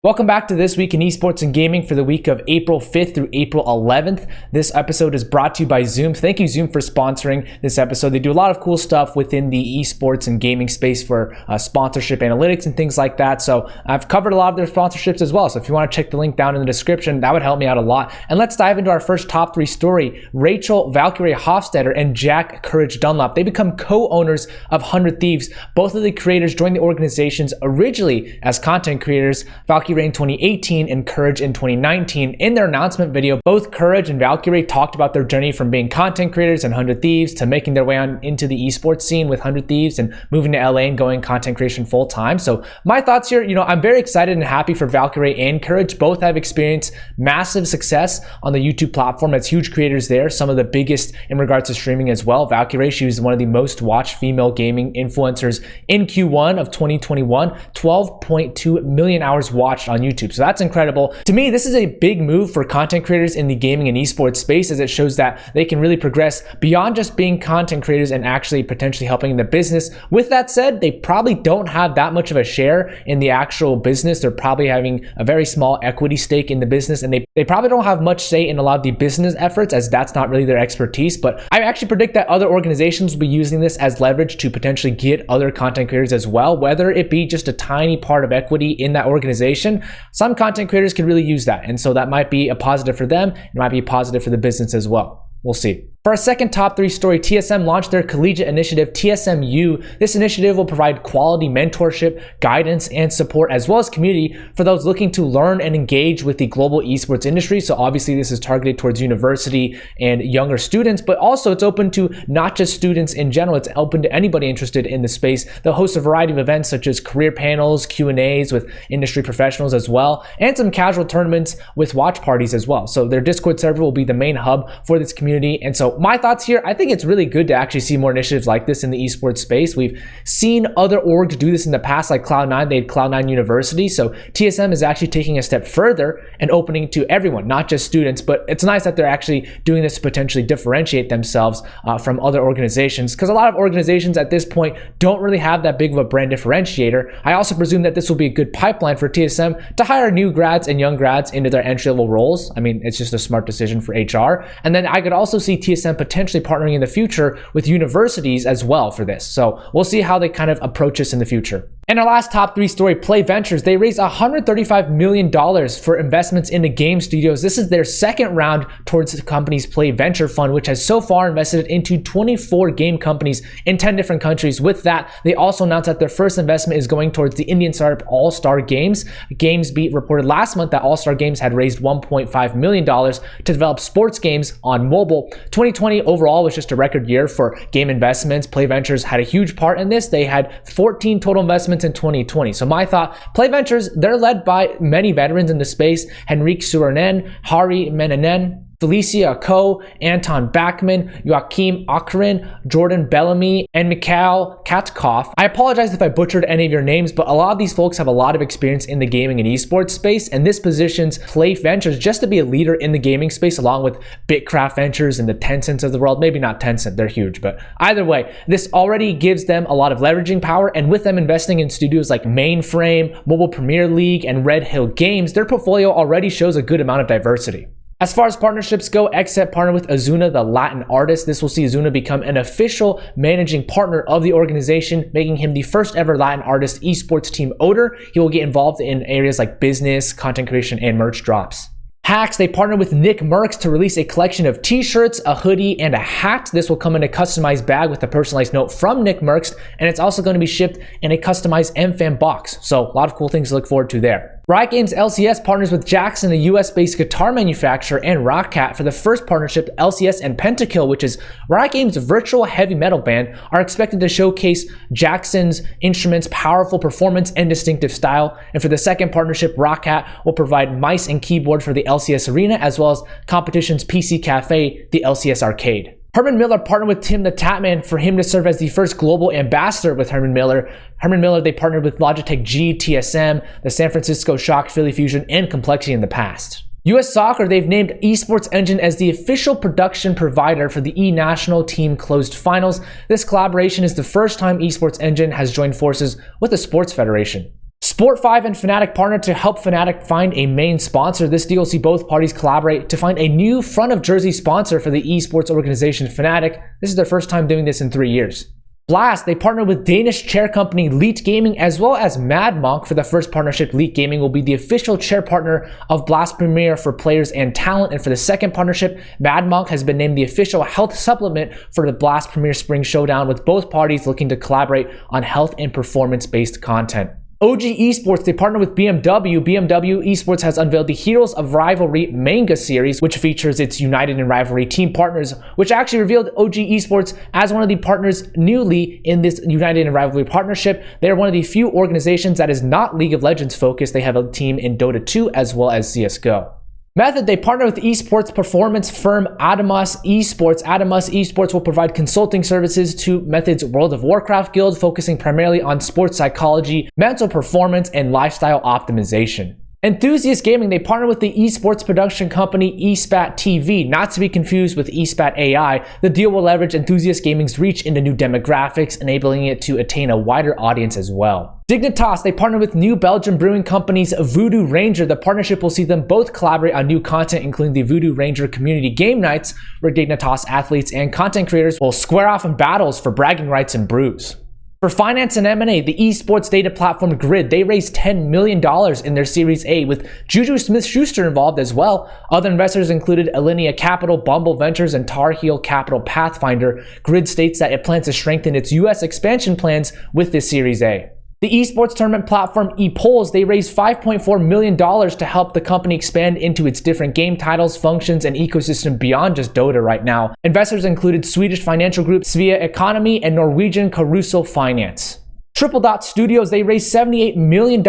Welcome back to This Week in Esports and Gaming for the week of April 5th through April 11th. This episode is brought to you by Zoom. Thank you, Zoom, for sponsoring this episode. They do a lot of cool stuff within the esports and gaming space for sponsorship analytics and things like that. So I've covered a lot of their sponsorships as well. So if you want to check the link down in the description, that would help me out a lot. And let's dive into our first top three story. Rachel Valkyrae Hofstetter and Jack Courage Dunlop, they become co-owners of 100 Thieves. Both of the creators joined the organizations originally as content creators. Valkyrae in 2018 and Courage in 2019. In their announcement video, both Courage and Valkyrae talked about their journey from being content creators in 100 Thieves to making their way on into the esports scene with 100 Thieves and moving to LA and going content creation full time. So my thoughts here, I'm very excited and happy for Valkyrae and Courage. Both have experienced massive success on the YouTube platform as huge creators there, some of the biggest in regards to streaming as well. Valkyrae, she was one of the most watched female gaming influencers in Q1 of 2021, 12.2 million hours watched on YouTube. So that's incredible. To me, this is a big move for content creators in the gaming and esports space, as it shows that they can really progress beyond just being content creators and actually potentially helping in the business. With that said, they probably don't have that much of a share in the actual business. They're probably having a very small equity stake in the business, and they probably don't have much say in a lot of the business efforts, as that's not really their expertise. But I actually predict that other organizations will be using this as leverage to potentially get other content creators as well, whether it be just a tiny part of equity in that organization. Some content creators could really use that, and so that might be a positive for them. It might be positive for the business as well. We'll see. For our second top three story, TSM launched their collegiate initiative, TSMU. This initiative will provide quality mentorship, guidance, and support, as well as community for those looking to learn and engage with the global esports industry. So obviously this is targeted towards university and younger students, but also it's open to not just students in general. It's open to anybody interested in the space. They'll host a variety of events such as career panels, Q&As with industry professionals as well, and some casual tournaments with watch parties as well. So their Discord server will be the main hub for this community. And so my thoughts here, I think it's really good to actually see more initiatives like this in the esports space. We've seen other orgs do this in the past, like Cloud9. They had Cloud9 University. So TSM is actually taking a step further and opening to everyone, not just students. But it's nice that they're actually doing this to potentially differentiate themselves from other organizations, because a lot of organizations at this point don't really have that big of a brand differentiator. I also presume that this will be a good pipeline for TSM to hire new grads and young grads into their entry-level roles. I mean, it's just a smart decision for HR. And then I could also see TSM potentially partnering in the future with universities as well for this. So we'll see how they kind of approach this in the future. And our last top three story, Play Ventures. They raised $135 million for investments into game studios. This is their second round towards the company's Play Venture Fund, which has so far invested into 24 game companies in 10 different countries. With that, they also announced that their first investment is going towards the Indian startup All-Star Games. GamesBeat reported last month that All-Star Games had raised $1.5 million to develop sports games on mobile. 2020 overall was just a record year for game investments. Play Ventures had a huge part in this. They had 14 total investments in 2020. So my thought, Play Ventures, they're led by many veterans in the space: Henrik Suronen, Hari Menenen, Felicia Ko, Anton Backman, Joachim Akrin, Jordan Bellamy, and Mikhail Katkov. I apologize if I butchered any of your names, but a lot of these folks have a lot of experience in the gaming and esports space, and this positions Play Ventures just to be a leader in the gaming space, along with Bitcraft Ventures and the Tencents of the world. Maybe not Tencent, they're huge, but either way, this already gives them a lot of leveraging power, and with them investing in studios like Mainframe, Mobile Premier League, and Red Hill Games, their portfolio already shows a good amount of diversity. As far as partnerships go, XSET partnered with Ozuna, the Latin artist. This will see Ozuna become an official managing partner of the organization, making him the first ever Latin artist esports team owner. He will get involved in areas like business, content creation, and merch drops. Hacks, they partnered with Nickmercs to release a collection of t-shirts, a hoodie, and a hat. This will come in a customized bag with a personalized note from Nickmercs, and it's also going to be shipped in a customized MFAN box. So a lot of cool things to look forward to there. Riot Games LCS partners with Jackson, a US-based guitar manufacturer, and ROCCAT for the first partnership. LCS and Pentakill, which is Riot Games' virtual heavy metal band, are expected to showcase Jackson's instruments' powerful performance and distinctive style. And for the second partnership, ROCCAT will provide mice and keyboard for the LCS Arena, as well as competition's PC Cafe, the LCS Arcade. Herman Miller partnered with TimtheTatman for him to serve as the first global ambassador with Herman Miller. Herman Miller, they partnered with Logitech G, TSM, the San Francisco Shock, Philly Fusion, and Complexity in the past. US Soccer, they've named Esports Engine as the official production provider for the E-National Team Closed Finals. This collaboration is the first time Esports Engine has joined forces with the Sports Federation. SPORTFIVE and Fnatic partnered to help Fnatic find a main sponsor. This deal will see both parties collaborate to find a new front-of-jersey sponsor for the esports organization Fnatic. This is their first time doing this in 3 years. Blast, they partnered with Danish chair company Leet Gaming as well as MADMONQ for the first partnership. Leet Gaming will be the official chair partner of Blast Premier for players and talent. And for the second partnership, MADMONQ has been named the official health supplement for the Blast Premier Spring Showdown, with both parties looking to collaborate on health and performance-based content. OG Esports, they partner with BMW. BMW Esports has unveiled the Heroes of Rivalry manga series, which features its United in Rivalry team partners, which actually revealed OG Esports as one of the partners newly in this United in Rivalry partnership. They're one of the few organizations that is not League of Legends focused. They have a team in Dota 2 as well as CSGO. Method, they partner with esports performance firm Adamas Esports. Adamas Esports will provide consulting services to Method's World of Warcraft guild, focusing primarily on sports psychology, mental performance, and lifestyle optimization. Enthusiast Gaming, they partner with the esports production company ESPAT TV, not to be confused with ESPAT AI. The deal will leverage Enthusiast Gaming's reach into new demographics, enabling it to attain a wider audience as well. Dignitas, they partner with new Belgian brewing companies Voodoo Ranger. The partnership will see them both collaborate on new content, including the Voodoo Ranger community game nights, where Dignitas athletes and content creators will square off in battles for bragging rights and brews. For finance and M&A, the esports data platform Grid, they raised $10 million in their Series A, with Juju Smith-Schuster involved as well. Other investors included Alinea Capital, Bumble Ventures, and Tar Heel Capital Pathfinder. Grid states that it plans to strengthen its US expansion plans with this Series A. The esports tournament platform Epulze, they raised $5.4 million to help the company expand into its different game titles, functions, and ecosystem beyond just Dota right now. Investors included Swedish financial group Svea Economy and Norwegian Caruso Finance. Tripledot Studios, they raised $78 million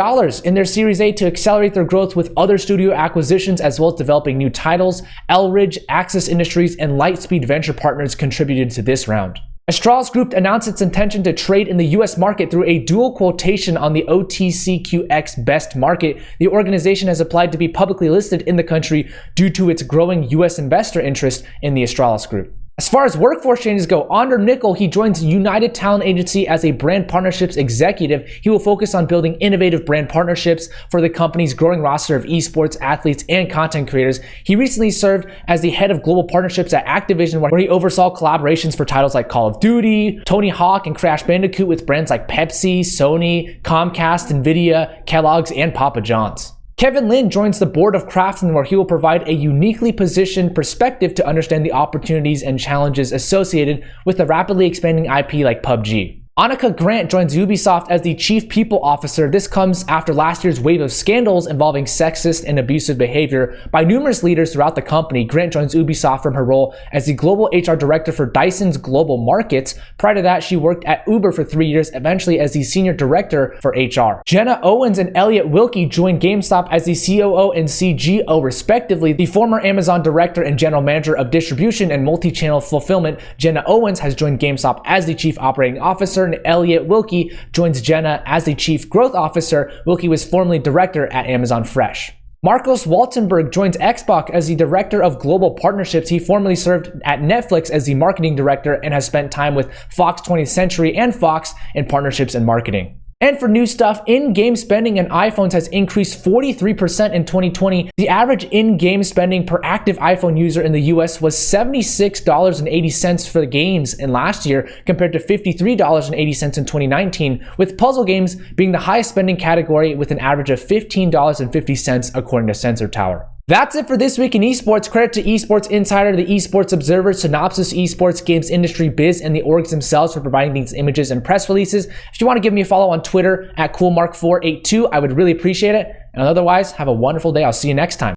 in their Series A to accelerate their growth with other studio acquisitions as well as developing new titles. Elridge, Axis Industries, and Lightspeed Venture Partners contributed to this round. Astralis Group announced its intention to trade in the US market through a dual quotation on the OTCQX Best Market. The organization has applied to be publicly listed in the country due to its growing US investor interest in the Astralis Group. As far as workforce changes go, under Nickell, he joins United Talent Agency as a brand partnerships executive. He will focus on building innovative brand partnerships for the company's growing roster of esports athletes and content creators. He recently served as the head of global partnerships at Activision, where he oversaw collaborations for titles like Call of Duty, Tony Hawk, and Crash Bandicoot with brands like Pepsi, Sony, Comcast, Nvidia, Kellogg's, and Papa John's. Kevin Lin joins the board of KRAFTON, where he will provide a uniquely positioned perspective to understand the opportunities and challenges associated with a rapidly expanding IP like PUBG. Anika Grant joins Ubisoft as the Chief People Officer. This comes after last year's wave of scandals involving sexist and abusive behavior by numerous leaders throughout the company. Grant joins Ubisoft from her role as the Global HR Director for Dyson's Global Markets. Prior to that, she worked at Uber for 3 years, eventually as the Senior Director for HR. Jenna Owens and Elliott Wilkie joined GameStop as the COO and CGO respectively. The former Amazon Director and General Manager of Distribution and Multi-Channel Fulfillment, Jenna Owens, has joined GameStop as the Chief Operating Officer, and Elliott Wilkie joins Jenna as the Chief Growth Officer. Wilkie was formerly Director at Amazon Fresh. Marcos Waltenberg joins Xbox as the Director of Global Partnerships. He formerly served at Netflix as the Marketing Director and has spent time with Fox 20th Century and Fox in partnerships and marketing. And for new stuff, in-game spending in iPhones has increased 43% in 2020. The average in-game spending per active iPhone user in the US was $76.80 for the games in last year, compared to $53.80 in 2019, with puzzle games being the highest spending category with an average of $15.50 according to Sensor Tower. That's it for this week in esports. Credit to Esports Insider, the Esports Observer, Synopsis Esports, Games Industry Biz, and the orgs themselves for providing these images and press releases. If you want to give me a follow on Twitter at CoolMark482, I would really appreciate it. And otherwise, have a wonderful day. I'll see you next time.